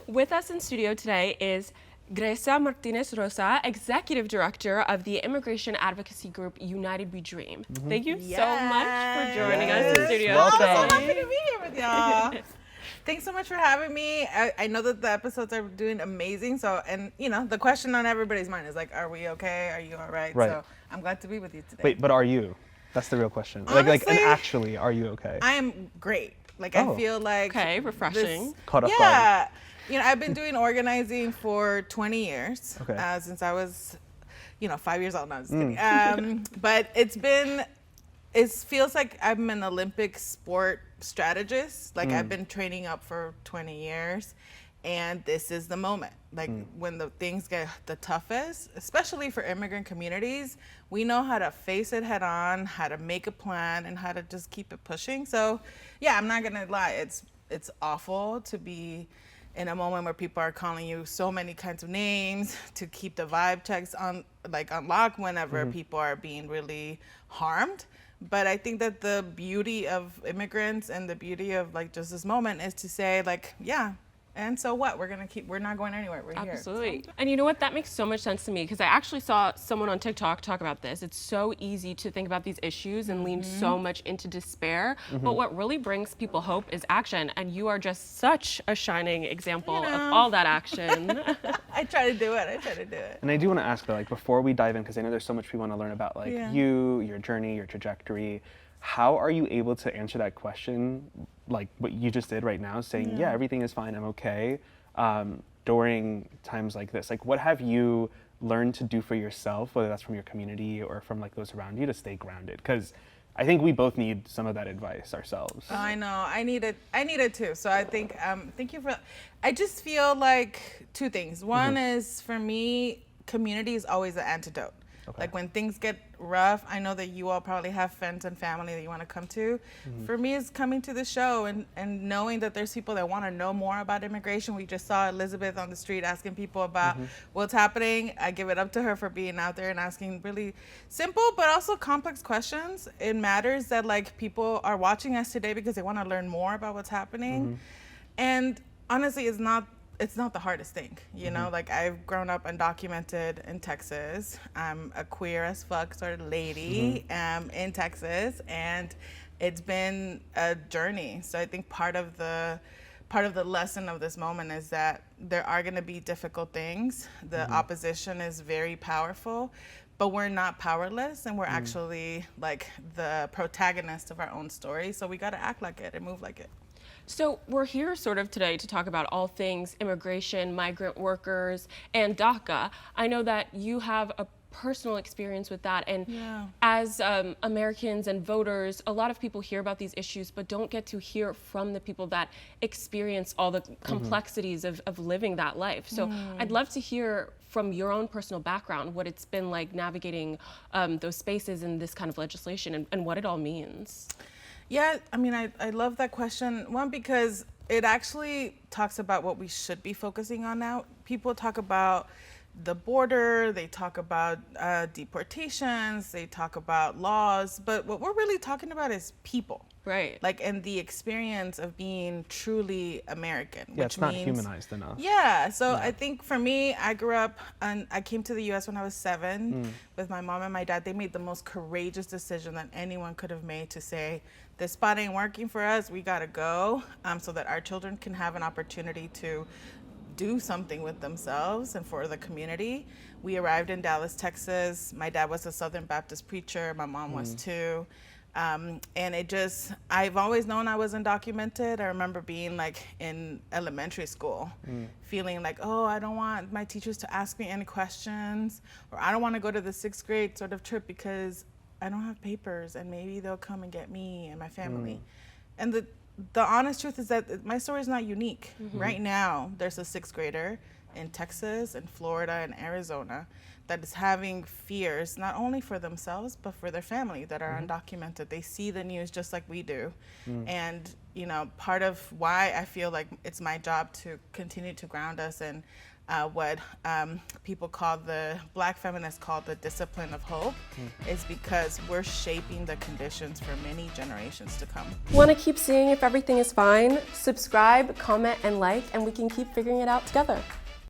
With us in studio today is Greisa Martinez-Rosas, Executive Director of the immigration advocacy group United We Dream. Thank you so much for joining us in studio Welcome. today. I'm so happy to be here with y'all. Thanks so much for having me. I know that the episodes are doing amazing. So, and you know, the question on everybody's mind is like, are we okay? Are you all right? Right. So I'm glad to be with you today. Wait, but are you? That's the real question. And Honestly, actually, are you okay? I am great. Like, Oh. I feel like Okay, refreshing. Caught off yeah. You know, I've been doing organizing for 20 years. Okay. Since I was, 5 years old. No, I'm just kidding. But it feels like I'm an Olympic sport strategist. Like I've been training up for 20 years, and this is the moment. Like when the things get the toughest, especially for immigrant communities, we know how to face it head on, how to make a plan, and how to just keep it pushing. So, yeah, I'm not gonna lie. It's awful to be in a moment where people are calling you so many kinds of names, to keep the vibe checks on lock whenever people are being really harmed. But I think that the beauty of immigrants and the beauty of like just this moment is to say like, yeah, and so what? We're not going anywhere. We're here. Absolutely. And you know what? That makes so much sense to me because I actually saw someone on TikTok talk about this. It's so easy to think about these issues and lean so much into despair. But what really brings people hope is action. And you are just such a shining example of all that action. I try to do it. And I do want to ask though, like before we dive in, because I know there's so much we want to learn about like you, your journey, your trajectory. How are you able to answer that question, like what you just did right now, saying, yeah, everything is fine, I'm okay, during times like this? Like, what have you learned to do for yourself, whether that's from your community or from like those around you, to stay grounded? Because I think we both need some of that advice ourselves. I know, I need it too. So I think, thank you for, I just feel like two things. One is, for me, community is always the antidote. Okay. Like when things get rough, I know that you all probably have friends and family that you want to come to. For me, it's coming to the show and knowing that there's people that want to know more about immigration. We just saw Elizabeth on the street asking people about what's happening. I give it up to her for being out there and asking really simple but also complex questions. It matters that like people are watching us today because they want to learn more about what's happening. And honestly, it's not the hardest thing, you know? Like, I've grown up undocumented in Texas. I'm a queer as fuck sort of lady in Texas, and it's been a journey. So I think part of the lesson of this moment is that there are gonna be difficult things. The opposition is very powerful, but we're not powerless, and we're actually like the protagonist of our own story. So we gotta act like it and move like it. So we're here sort of today to talk about all things immigration, migrant workers, and DACA. I know that you have a personal experience with that, and as Americans and voters, a lot of people hear about these issues but don't get to hear from the people that experience all the complexities of living that life. So I'd love to hear from your own personal background what it's been like navigating those spaces and this kind of legislation and what it all means. Yeah, I mean, I love that question. One, because it actually talks about what we should be focusing on now. People talk about the border, they talk about deportations, they talk about laws, but what we're really talking about is people. Right. Like, and the experience of being truly American. Yeah, which it's not means, humanized enough. Yeah, so I think for me, I grew up, and I came to the US when I was 7 with my mom and my dad. They made the most courageous decision that anyone could have made to say, this spot ain't working for us, we gotta go, so that our children can have an opportunity to do something with themselves and for the community. We arrived in Dallas, Texas. My dad was a Southern Baptist preacher, my mom was too. And I've always known I was undocumented. I remember being like in elementary school, feeling like, oh, I don't want my teachers to ask me any questions, or I don't want to go to the 6th grade sort of trip because I don't have papers and maybe they'll come and get me and my family. And the honest truth is that my story is not unique. Right now, there's a 6th grader in Texas and Florida and Arizona that is having fears, not only for themselves, but for their family that are undocumented. They see the news just like we do. And, part of why I feel like it's my job to continue to ground us and what people call Black feminists call the discipline of hope, is because we're shaping the conditions for many generations to come. Want to keep seeing if everything is fine? Subscribe, comment, and like, and we can keep figuring it out together.